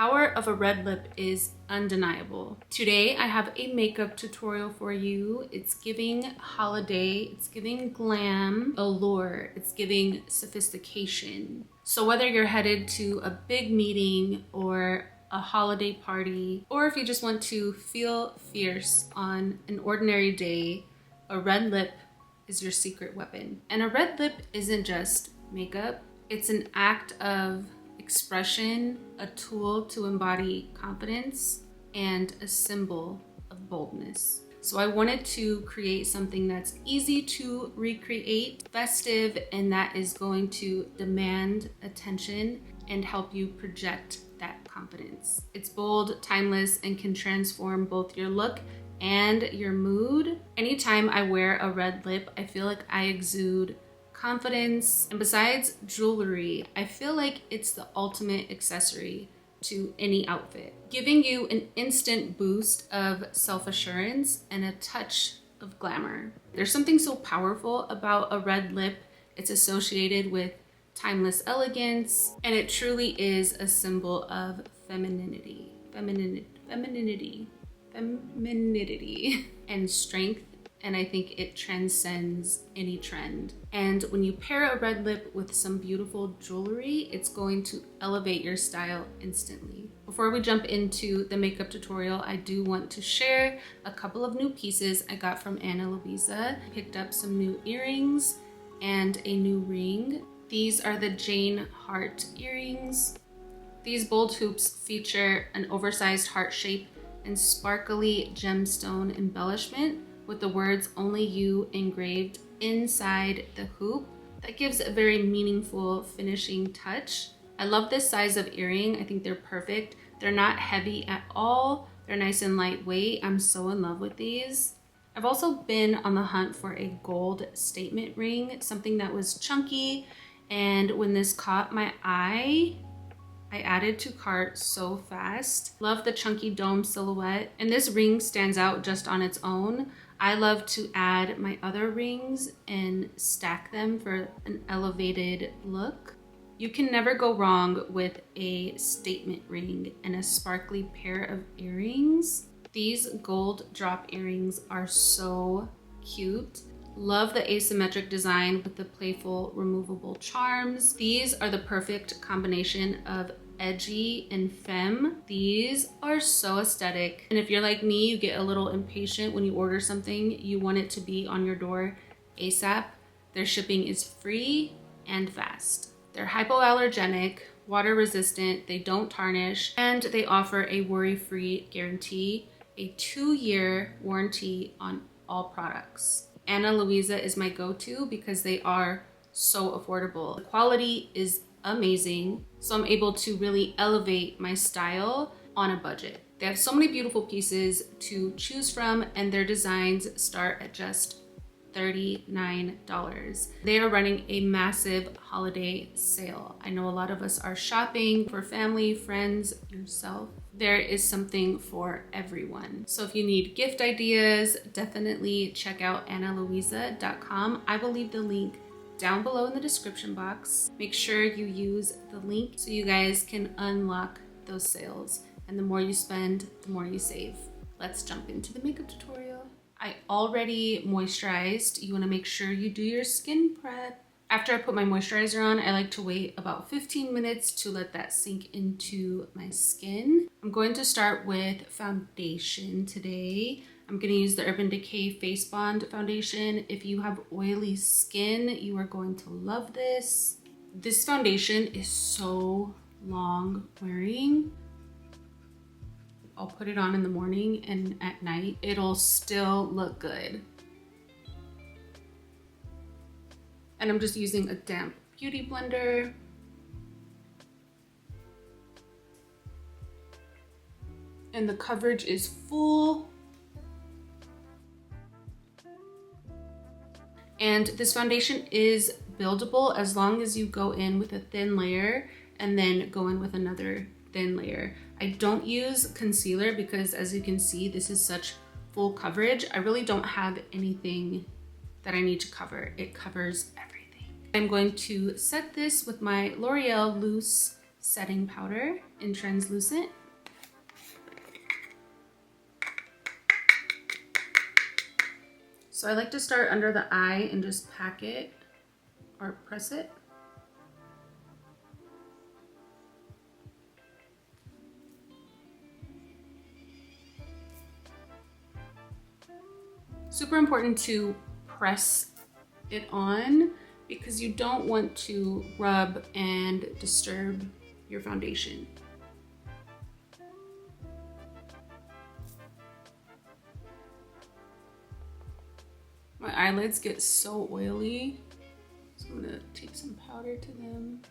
power of a red lip is undeniable. Today I have a makeup tutorial for you. It's giving holiday, it's giving glam, allure, it's giving sophistication. So whether you're headed to a big meeting or a holiday party, or if you just want to feel fierce on an ordinary day, a red lip is your secret weapon. And a red lip isn't just makeup, it's an act of expression, a tool to embody confidence, and a symbol of boldness. So I wanted to create something that's easy to recreate, festive, and that is going to demand attention and help you project that confidence. It's bold, timeless, and can transform both your look and your mood. Anytime I wear a red lip, I feel like I exude confidence. And besides jewelry, I feel like it's the ultimate accessory to any outfit, giving you an instant boost of self-assurance and a touch of glamour. There's something so powerful about a red lip. It's associated with timeless elegance, and it truly is a symbol of femininity, and strength. And I think it transcends any trend. And when you pair a red lip with some beautiful jewelry, it's going to elevate your style instantly. Before we jump into the makeup tutorial, I do want to share a couple of new pieces I got from Ana Luisa. Picked up some new earrings and a new ring. These are the Jane Heart earrings. These bold hoops feature an oversized heart shape and sparkly gemstone embellishment with the words "Only You" engraved inside the hoop. That gives a very meaningful finishing touch. I love this size of earring. I think they're perfect. They're not heavy at all. They're nice and lightweight. I'm so in love with these. I've also been on the hunt for a gold statement ring, something that was chunky, and when this caught my eye, I added to cart so fast. Love the chunky dome silhouette, and this ring stands out just on its own. I love to add my other rings and stack them for an elevated look. You can never go wrong with a statement ring and a sparkly pair of earrings. These gold drop earrings are so cute. Love the asymmetric design with the playful removable charms. These are the perfect combination of edgy and femme. These are so aesthetic. And if you're like me, you get a little impatient when you order something. You want it to be on your door ASAP. Their shipping is free and fast. They're hypoallergenic, water resistant, they don't tarnish, and they offer a worry-free guarantee, a 2-year warranty on all products. Ana Luisa is my go-to because they are so affordable. The quality is amazing, so I'm able to really elevate my style on a budget. They have so many beautiful pieces to choose from, and their designs start at just $39. They are running a massive holiday sale. I know a lot of us are shopping for family, friends, yourself. There is something for everyone. So if you need gift ideas, definitely check out analuisa.com. I will leave the link down below in the description box. Make sure you use the link so you guys can unlock those sales. And the more you spend, the more you save. Let's jump into the makeup tutorial. I already moisturized. You want to make sure you do your skin prep. After I put my moisturizer on, I like to wait about 15 minutes to let that sink into my skin. I'm going to start with foundation today. I'm going to use the Urban Decay Face Bond foundation. If you have oily skin, you are going to love this. This foundation is so long wearing. I'll put it on in the morning, and at night it'll still look good. And I'm just using a damp beauty blender. And the coverage is full. And this foundation is buildable as long as you go in with a thin layer and then go in with another thin layer. I don't use concealer because, as you can see, this is such full coverage. I really don't have anything that I need to cover. It covers everything. I'm going to set this with my Mercier Loose setting powder in translucent. So I like to start under the eye and just pack it or press it. Super important to press it on because you don't want to rub and disturb your foundation. My eyelids get so oily, so I'm gonna take some powder to them.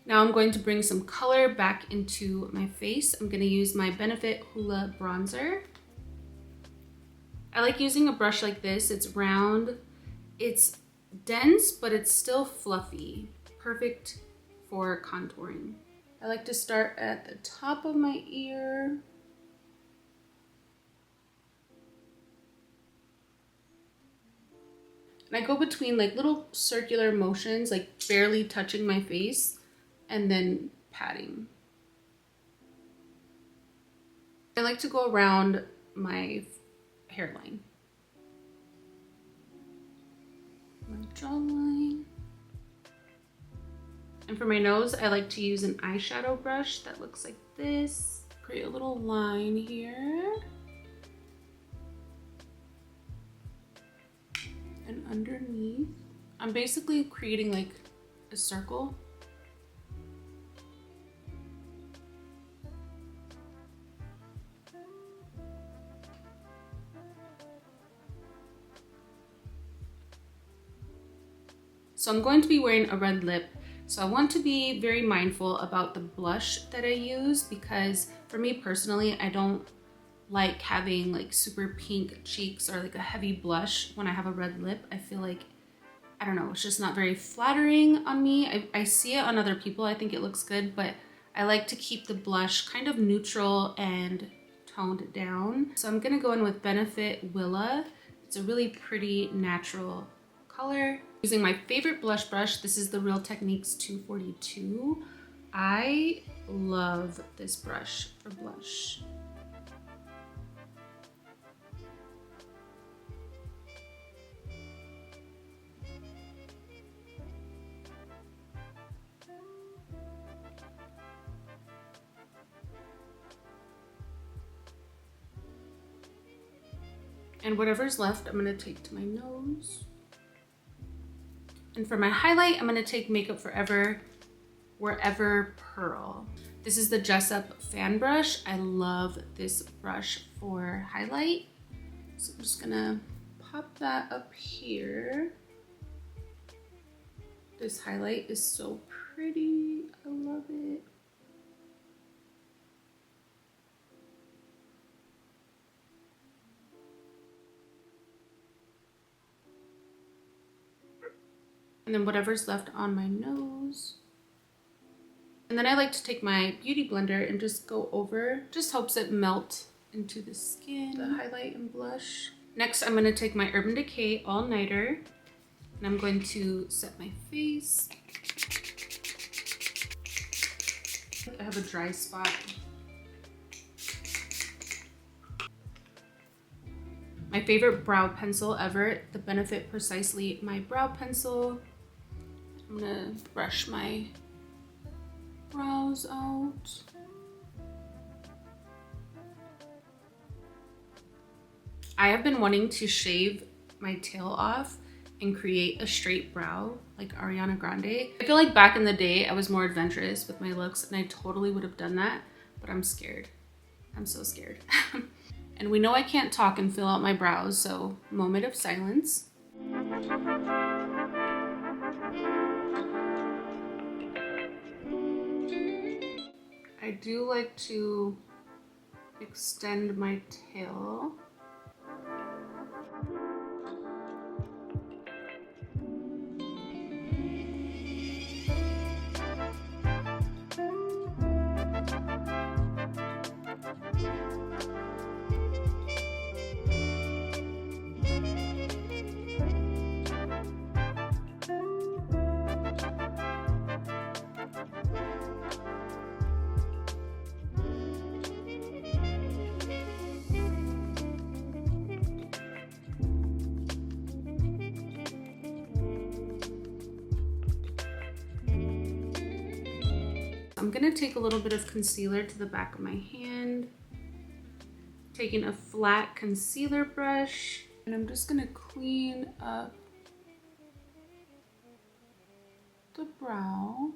Now I'm going to bring some color back into my face. I'm gonna use my Benefit Hoola bronzer. I like using a brush like this. It's round, it's dense, but it's still fluffy. Perfect for contouring. I like to start at the top of my ear. And I go between like little circular motions, like barely touching my face, and then patting. I like to go around my hairline, my jawline. And for my nose, I like to use an eyeshadow brush that looks like this. Create a little line here. And underneath, I'm basically creating like a circle. So I'm going to be wearing a red lip. So I want to be very mindful about the blush that I use because for me personally, I don't like having like super pink cheeks or like a heavy blush when I have a red lip. I feel like, I don't know, it's just not very flattering on me. I see it on other people, I think it looks good, but I like to keep the blush kind of neutral and toned down. So I'm gonna go in with Benefit Willa. It's a really pretty natural color. Using my favorite blush brush, this is the Real Techniques 242. I love this brush for blush. And whatever's left, I'm gonna take to my nose. And for my highlight, I'm gonna take Makeup Forever Wherever Pearl. This is the Jessup fan brush. I love this brush for highlight. So I'm just gonna pop that up here. This highlight is so pretty, I love it. And then whatever's left on my nose. And then I like to take my beauty blender and just go over, just helps it melt into the skin, the highlight and blush. Next, I'm gonna take my Urban Decay All Nighter and I'm going to set my face. I have a dry spot. My favorite brow pencil ever, the Benefit Precisely My Brow Pencil. I'm gonna brush my brows out. I have been wanting to shave my tail off and create a straight brow like Ariana Grande. I feel like back in the day, I was more adventurous with my looks and I totally would have done that, but I'm scared. I'm so scared. And we know I can't talk and fill out my brows, so moment of silence. I do like to extend my tail. I'm gonna take a little bit of concealer to the back of my hand, taking a flat concealer brush, and I'm just gonna clean up the brow.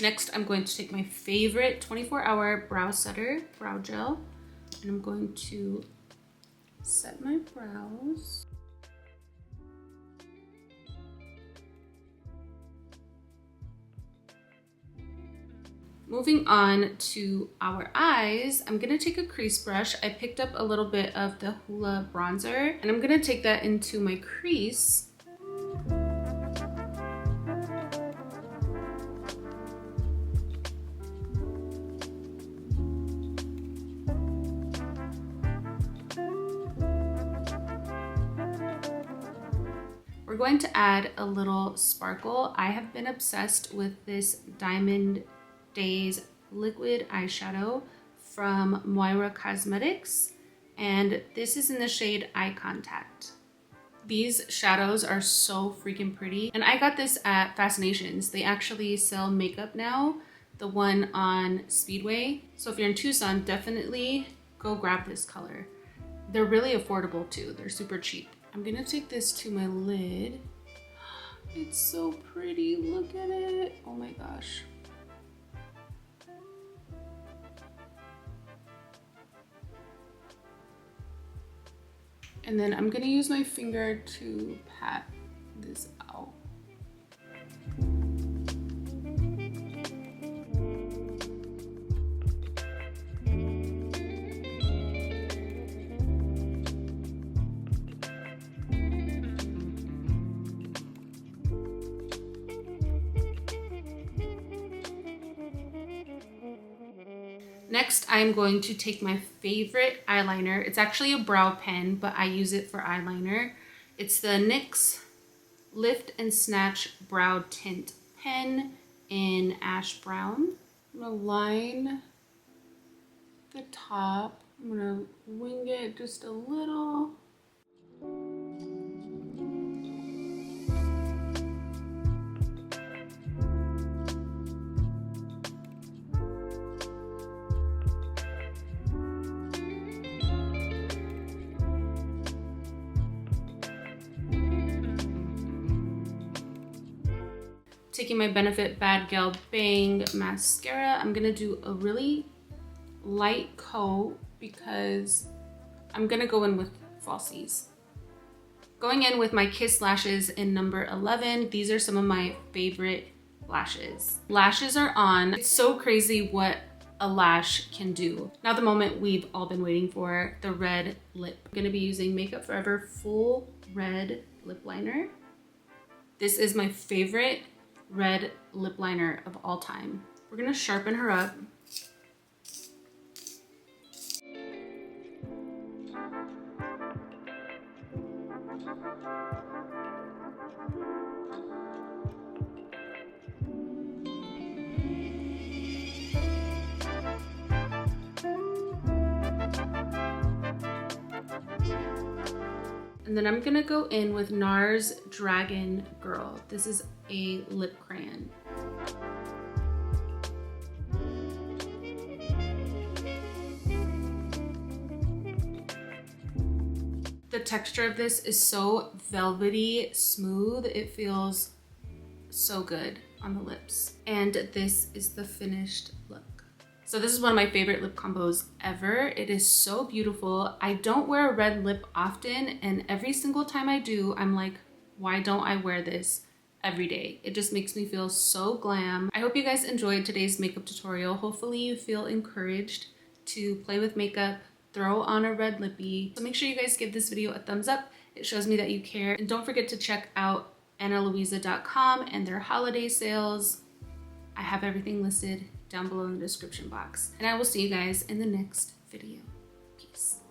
Next, I'm going to take my favorite 24-hour brow setter, brow gel, and I'm going to set my brows. Moving on to our eyes, I'm gonna take a crease brush. I picked up a little bit of the Hoola bronzer, and I'm gonna take that into my crease. We're going to add a little sparkle. I have been obsessed with this Diamond Daze liquid eyeshadow from Moira Cosmetics, and this is in the shade Eye Contact. These shadows are so freaking pretty, and I got this at Fascinations. They actually sell makeup now, the one on Speedway. So if you're in Tucson, definitely go grab this color. They're really affordable too. They're super cheap. I'm gonna take this to my lid. It's so pretty, look at it. Oh my gosh. And then I'm gonna use my finger to pat this out. Next, I'm going to take my favorite eyeliner. It's actually a brow pen, but I use it for eyeliner. It's the NYX Lift and Snatch Brow Tint Pen in Ash Brown. I'm gonna line the top. I'm gonna wing it just a little. Taking my Benefit Bad Gal Bang mascara, I'm gonna do a really light coat because I'm gonna go in with falsies. Going in with my Kiss lashes in number 11. These are some of my favorite lashes. Lashes are on. It's so crazy what a lash can do. Now the moment we've all been waiting for, the red lip. I'm gonna be using Makeup Forever Full Red Lip Liner. This is my favorite red lip liner of all time. We're gonna sharpen her up. And then I'm gonna go in with NARS Dragon Girl. This is a lip crayon. The texture of this is so velvety smooth. It feels so good on the lips. And this is the finished look. So this is one of my favorite lip combos ever. It is so beautiful. I don't wear a red lip often, and every single time I do, I'm like, why don't I wear this every day? It just makes me feel so glam. I hope you guys enjoyed today's makeup tutorial. Hopefully you feel encouraged to play with makeup, throw on a red lippy. So make sure you guys give this video a thumbs up. It shows me that you care. And don't forget to check out AnnaLuisa.com and their holiday sales. I have everything listed down below in the description box. And I will see you guys in the next video. Peace.